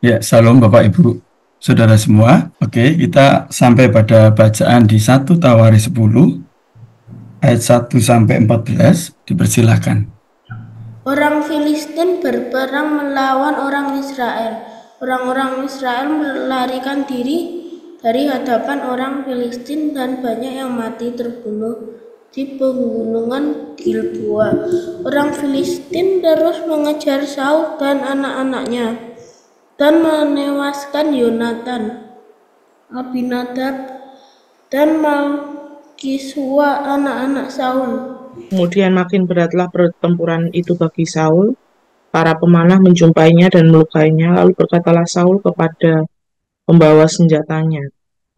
Ya, salam Bapak Ibu, Saudara semua. Oke, kita sampai pada bacaan di 1 Tawaris 10 ayat 1 sampai 14. Dipersilakan. Orang Filistin berperang melawan orang Israel. Orang-orang Israel melarikan diri dari hadapan orang Filistin dan banyak yang mati terbunuh di pegunungan Gilboa. Orang Filistin terus mengejar Saul dan anak-anaknya dan menewaskan Yonatan, Abinadab, dan Malkisua anak-anak Saul. Kemudian makin beratlah pertempuran itu bagi Saul. Para pemanah menjumpainya dan melukainya, lalu berkatalah Saul kepada pembawa senjatanya,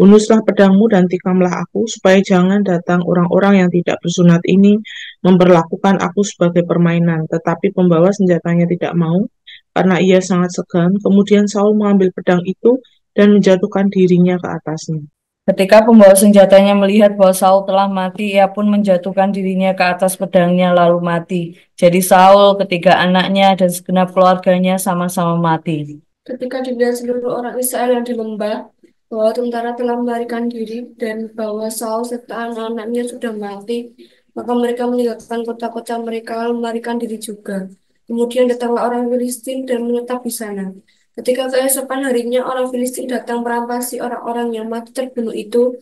"Hunuslah pedangmu dan tikamlah aku, supaya jangan datang orang-orang yang tidak bersunat ini memperlakukan aku sebagai permainan." Tetapi pembawa senjatanya tidak mau, karena ia sangat segan. Kemudian Saul mengambil pedang itu dan menjatuhkan dirinya ke atasnya. Ketika pembawa senjatanya melihat bahwa Saul telah mati, ia pun menjatuhkan dirinya ke atas pedangnya lalu mati. Jadi Saul, ketiga anaknya, dan segenap keluarganya sama-sama mati. Ketika dilihat seluruh orang Israel yang di lembah, bahwa tentara telah melarikan diri dan bahwa Saul serta anak-anaknya sudah mati, maka mereka meninggalkan kota-kota mereka lalu melarikan diri juga. Kemudian datanglah orang Filistin dan menetap di sana. Ketika keesokan harinya orang Filistin datang merampasi orang-orang yang mati terbunuh itu,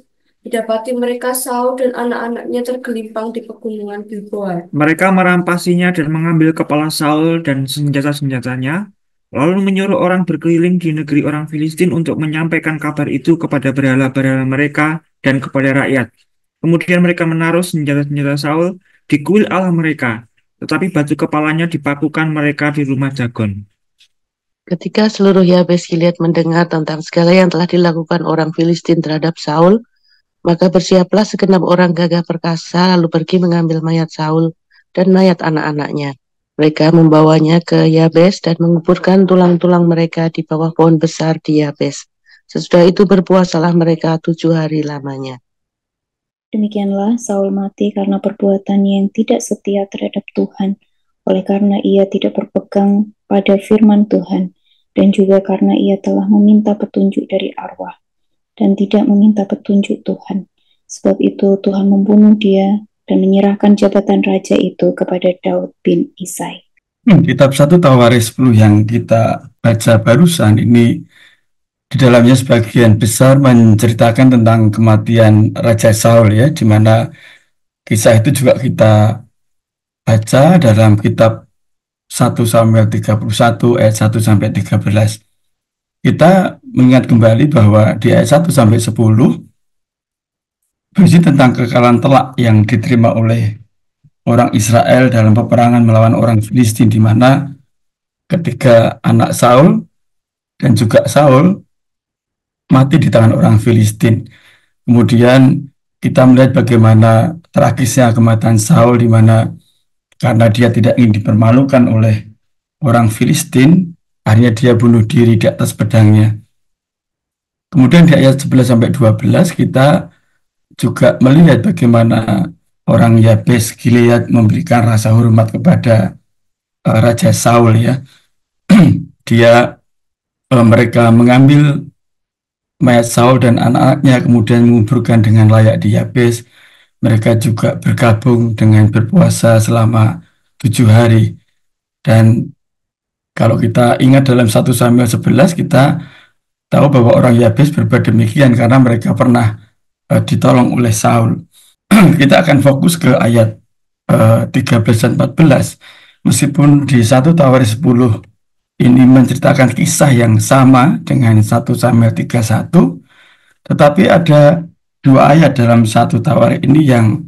didapati mereka Saul dan anak-anaknya tergelimpang di pegunungan Gilboa. Mereka merampasinya dan mengambil kepala Saul dan senjata-senjatanya, lalu menyuruh orang berkeliling di negeri orang Filistin untuk menyampaikan kabar itu kepada berhala-berhala mereka dan kepada rakyat. Kemudian mereka menaruh senjata-senjata Saul di kuil Allah mereka, tetapi batu kepalanya dipakukan mereka di rumah Dagon. Ketika seluruh Yabes Gilead mendengar tentang segala yang telah dilakukan orang Filistin terhadap Saul, maka bersiaplah segenap orang gagah perkasa lalu pergi mengambil mayat Saul dan mayat anak-anaknya. Mereka membawanya ke Yabes dan menguburkan tulang-tulang mereka di bawah pohon besar di Yabes. Sesudah itu berpuasalah mereka 7 hari lamanya. Demikianlah Saul mati karena perbuatannya yang tidak setia terhadap Tuhan, oleh karena ia tidak berpegang pada firman Tuhan, dan juga karena ia telah meminta petunjuk dari arwah, dan tidak meminta petunjuk Tuhan. Sebab itu Tuhan membunuh dia dan menyerahkan jabatan raja itu kepada Daud bin Isai. Kitab 1 Tawaris 10 yang kita baca barusan ini, di dalamnya sebagian besar menceritakan tentang kematian Raja Saul, ya, di mana kisah itu juga kita baca dalam kitab 1 Samuel 31 ayat 1 sampai 13. Kita mengingat kembali bahwa di ayat 1 sampai 10 berisi tentang kekalahan telak yang diterima oleh orang Israel dalam peperangan melawan orang Filistin, di mana ketiga anak Saul dan juga Saul mati di tangan orang Filistin. Kemudian kita melihat bagaimana tragisnya kematian Saul, di mana karena dia tidak ingin dipermalukan oleh orang Filistin, akhirnya dia bunuh diri di atas pedangnya. Kemudian di ayat 11 sampai 12 kita juga melihat bagaimana orang Yabes Gilead memberikan rasa hormat kepada Raja Saul, ya. Mereka mengambil mayat Saul dan anak-anaknya kemudian menguburkan dengan layak di Yabes. Mereka juga bergabung dengan berpuasa selama 7 hari. Dan kalau kita ingat dalam 1 Samuel 11, kita tahu bahwa orang Yabes berbuat demikian karena mereka pernah ditolong oleh Saul. Kita akan fokus ke ayat 13 dan 14. Meskipun di 1 Tawaris 10 ini menceritakan kisah yang sama dengan 1 Samuel 31, tetapi ada 2 ayat dalam 1 Tawaris ini yang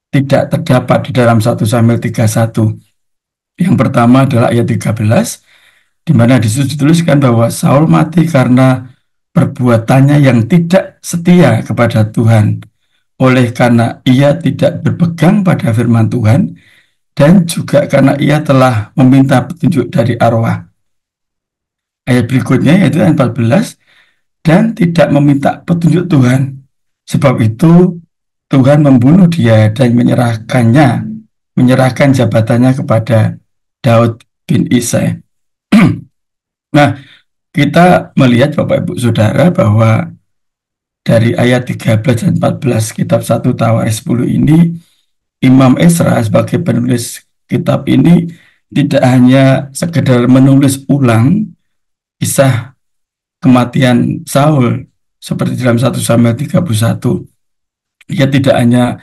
tidak terdapat di dalam 1 Samuel 31. Yang pertama adalah ayat 13, di mana dituliskan bahwa Saul mati karena perbuatannya yang tidak setia kepada Tuhan, oleh karena ia tidak berpegang pada firman Tuhan, dan juga karena ia telah meminta petunjuk dari arwah. Ayat berikutnya yaitu ayat 14, dan tidak meminta petunjuk Tuhan. Sebab itu Tuhan membunuh dia dan menyerahkan jabatannya kepada Daud bin Isai. Nah, kita melihat Bapak Ibu Saudara bahwa dari ayat 13 dan 14 kitab 1 Tawaris 10 ini, Imam Esra sebagai penulis kitab ini tidak hanya sekedar menulis ulang kisah kematian Saul seperti dalam 1 Samuel 31. Dia tidak hanya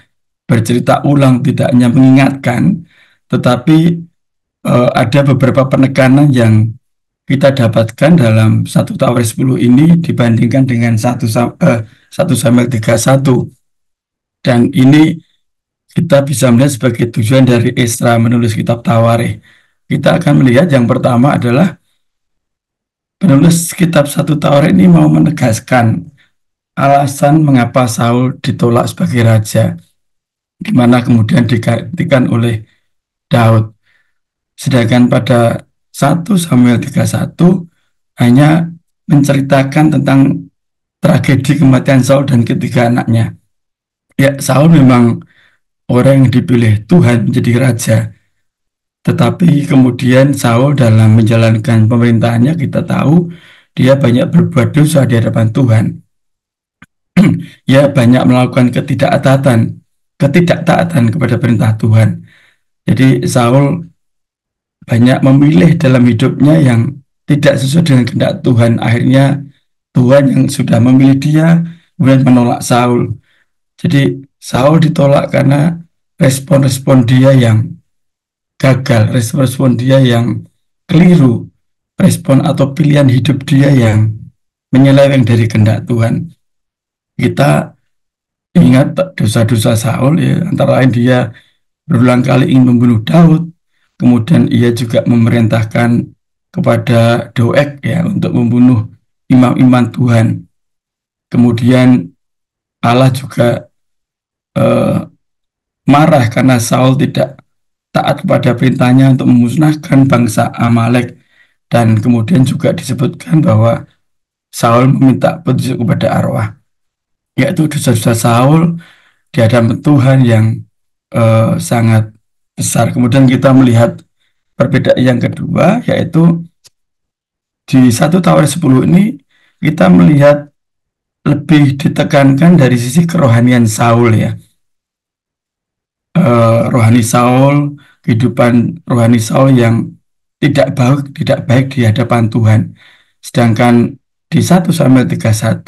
bercerita ulang, tidak hanya mengingatkan, tetapi ada beberapa penekanan yang kita dapatkan dalam 1 Tawaris 10 ini dibandingkan dengan 1 Samuel 31. Dan ini kita bisa melihat sebagai tujuan dari Esra menulis kitab Tawarikh. Kita akan melihat yang pertama adalah penulis kitab 1 Tawarikh ini mau menegaskan alasan mengapa Saul ditolak sebagai raja, di mana kemudian digantikan oleh Daud. Sedangkan pada 1 Samuel 31 hanya menceritakan tentang tragedi kematian Saul dan ketiga anaknya. Ya, Saul memang orang yang dipilih Tuhan menjadi raja. Tetapi kemudian Saul dalam menjalankan pemerintahannya kita tahu dia banyak berbuat dosa di hadapan Tuhan. Ya, banyak melakukan ketidaktaatan kepada perintah Tuhan. Jadi Saul banyak memilih dalam hidupnya yang tidak sesuai dengan kehendak Tuhan. Akhirnya Tuhan yang sudah memilih dia kemudian menolak Saul. Jadi Saul ditolak karena respon-respon dia yang gagal, respon dia yang keliru, respon atau pilihan hidup dia yang menyeleweng dari kehendak Tuhan. Kita ingat dosa-dosa Saul, ya, antara lain dia berulang kali ingin membunuh Daud, kemudian ia juga memerintahkan kepada Doeg ya untuk membunuh imam-imam Tuhan. Kemudian Allah juga marah karena Saul tidak taat kepada perintahnya untuk memusnahkan bangsa Amalek, dan kemudian juga disebutkan bahwa Saul meminta petunjuk kepada arwah, yaitu dosa-dosa Saul di hadapan Tuhan yang sangat besar. Kemudian kita melihat perbedaan yang kedua, yaitu di 1 Tawaris 10 ini kita melihat lebih ditekankan dari sisi kerohanian Saul ya. Rohani Saul, kehidupan rohani Saul yang tidak baik di hadapan Tuhan. Sedangkan di 1 Samuel 31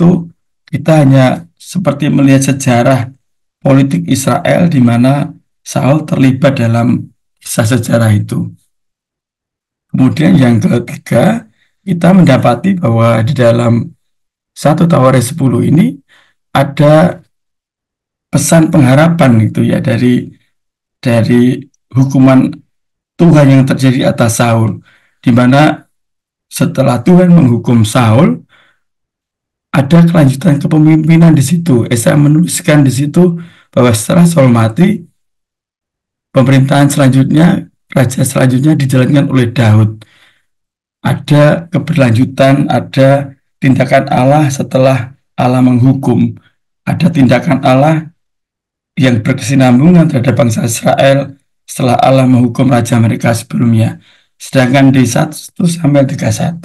kita hanya seperti melihat sejarah politik Israel di mana Saul terlibat dalam kisah sejarah itu. Kemudian yang ketiga, kita mendapati bahwa di dalam 1 Tawaris 10 ini ada pesan pengharapan itu ya dari hukuman Tuhan yang terjadi atas Saul, di mana setelah Tuhan menghukum Saul ada kelanjutan kepemimpinan di situ. Esra menuliskan di situ bahwa setelah Saul mati, pemerintahan selanjutnya, raja selanjutnya dijalankan oleh Daud. Ada keberlanjutan, ada tindakan Allah setelah Allah menghukum. Ada tindakan Allah yang berkesinambungan terhadap bangsa Israel setelah Allah menghukum raja mereka sebelumnya. Sedangkan di 1 Samuel 31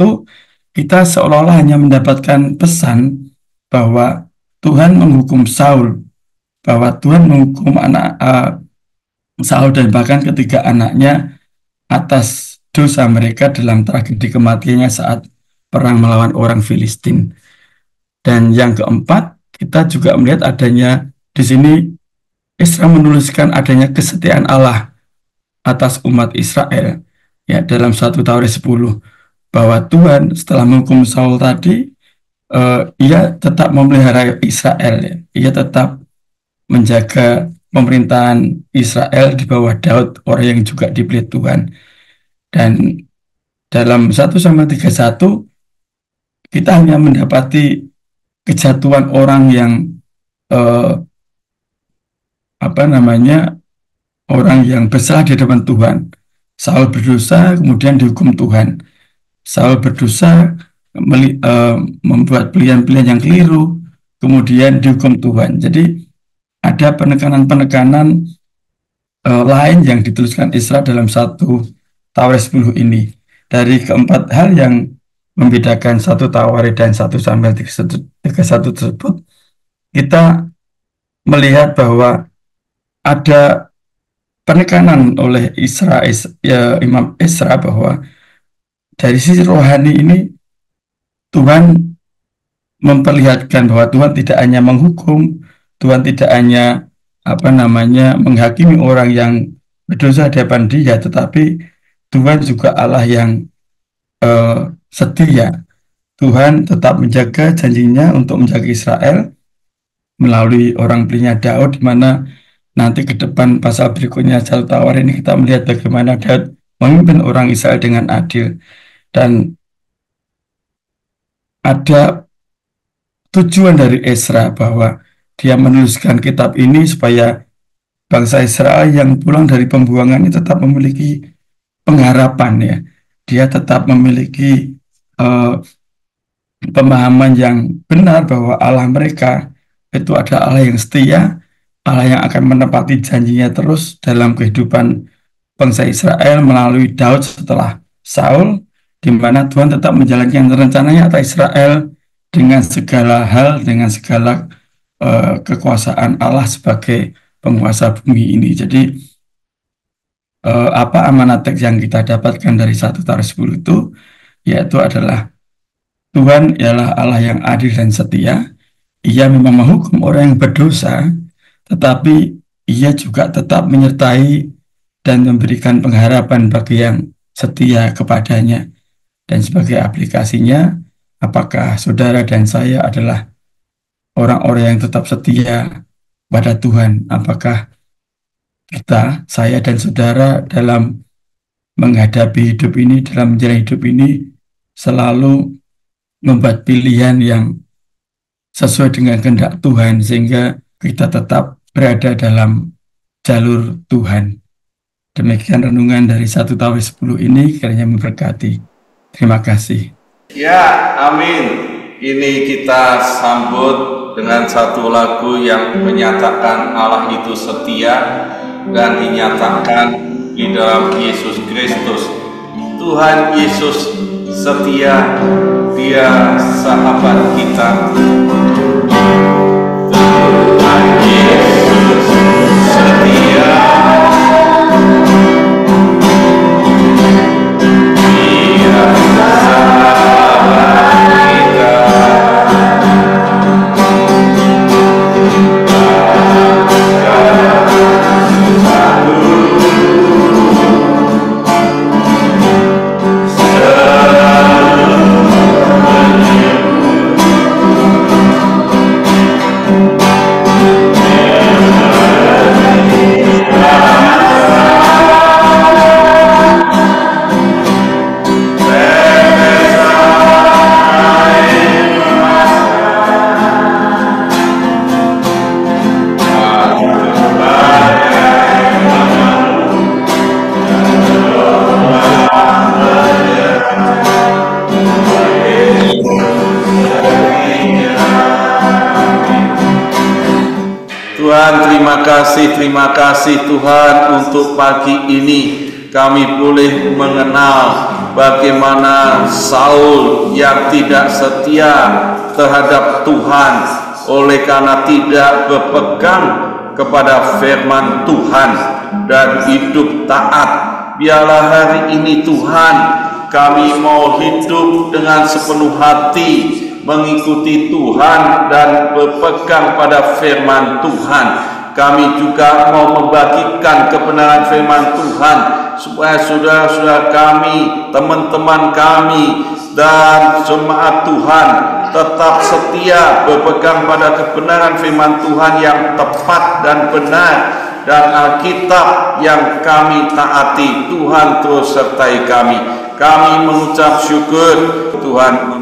kita seolah-olah hanya mendapatkan pesan bahwa Tuhan menghukum Saul, bahwa Tuhan menghukum anak Saul dan bahkan ketiga anaknya atas dosa mereka dalam tragedi kematiannya saat perang melawan orang Filistin. Dan yang keempat, kita juga melihat adanya di sini Esra menuliskan adanya kesetiaan Allah atas umat Israel ya dalam 1 Tawaris 10, bahwa Tuhan setelah menghukum Saul tadi ia tetap memelihara Israel ya. Ia tetap menjaga pemerintahan Israel di bawah Daud, orang yang juga dipilih Tuhan. Dan dalam 1 Samuel 31 kita hanya mendapati kejatuhan orang yang orang yang bersalah di hadapan Tuhan. Saul berdosa, kemudian dihukum Tuhan. Saul berdosa, membuat pilihan-pilihan yang keliru, kemudian dihukum Tuhan. Jadi ada penekanan-penekanan lain yang dituliskan Esra dalam 1 Tawaris 10 ini. Dari keempat hal yang membedakan 1 Tawarik dan 1 Samuel 31 tersebut, kita melihat bahwa ada penekanan oleh Imam Ezra bahwa dari sisi rohani ini Tuhan memperlihatkan bahwa Tuhan tidak hanya menghukum, Tuhan tidak hanya menghakimi orang yang berdosa di hadapan Dia, tetapi Tuhan juga Allah yang setia. Tuhan tetap menjaga janjinya untuk menjaga Israel melalui orang belinya Daud, di mana nanti ke depan pasal berikutnya 1 Tawarik ini kita melihat bagaimana Daud memimpin orang Israel dengan adil. Dan ada tujuan dari Ezra bahwa dia menuliskan kitab ini supaya bangsa Israel yang pulang dari pembuangan ini tetap memiliki pengharapan, ya. Dia tetap memiliki pemahaman yang benar bahwa Allah mereka itu adalah Allah yang setia, Allah yang akan menepati janjinya terus dalam kehidupan bangsa Israel melalui Daud setelah Saul, di mana Tuhan tetap menjalankan rencananya atas Israel dengan segala hal, dengan segala kekuasaan Allah sebagai penguasa bumi ini. Jadi apa amanat teks yang kita dapatkan dari 1 Tawarik 10 itu, yaitu adalah Tuhan ialah Allah yang adil dan setia. Ia memang menghukum orang yang berdosa, tetapi Ia juga tetap menyertai dan memberikan pengharapan bagi yang setia kepadanya. Dan sebagai aplikasinya, apakah saudara dan saya adalah orang-orang yang tetap setia pada Tuhan? Apakah kita, saya dan saudara, dalam menghadapi hidup ini, dalam menjalani hidup ini, selalu membuat pilihan yang sesuai dengan kehendak Tuhan, sehingga kita tetap berada dalam jalur Tuhan. Demikian renungan dari 1 Tawarik 10 ini, kiranya memberkati. Terima kasih. Ya, amin. Ini kita sambut dengan satu lagu yang menyatakan Allah itu setia dan dinyatakan di dalam Yesus Kristus. Tuhan Yesus setia, Dia sahabat kita. Tuhan Yesus setia, Dia sahabat kita. Terima kasih Tuhan untuk pagi ini kami boleh mengenal bagaimana Saul yang tidak setia terhadap Tuhan oleh karena tidak berpegang kepada firman Tuhan dan hidup taat. Biarlah hari ini Tuhan kami mau hidup dengan sepenuh hati mengikuti Tuhan dan berpegang pada firman Tuhan. Kami juga mau membagikan kebenaran firman Tuhan supaya saudara-saudara kami, teman-teman kami, dan jemaat Tuhan tetap setia berpegang pada kebenaran firman Tuhan yang tepat dan benar, dan Alkitab yang kami taati. Tuhan terus sertai kami. Kami mengucap syukur Tuhan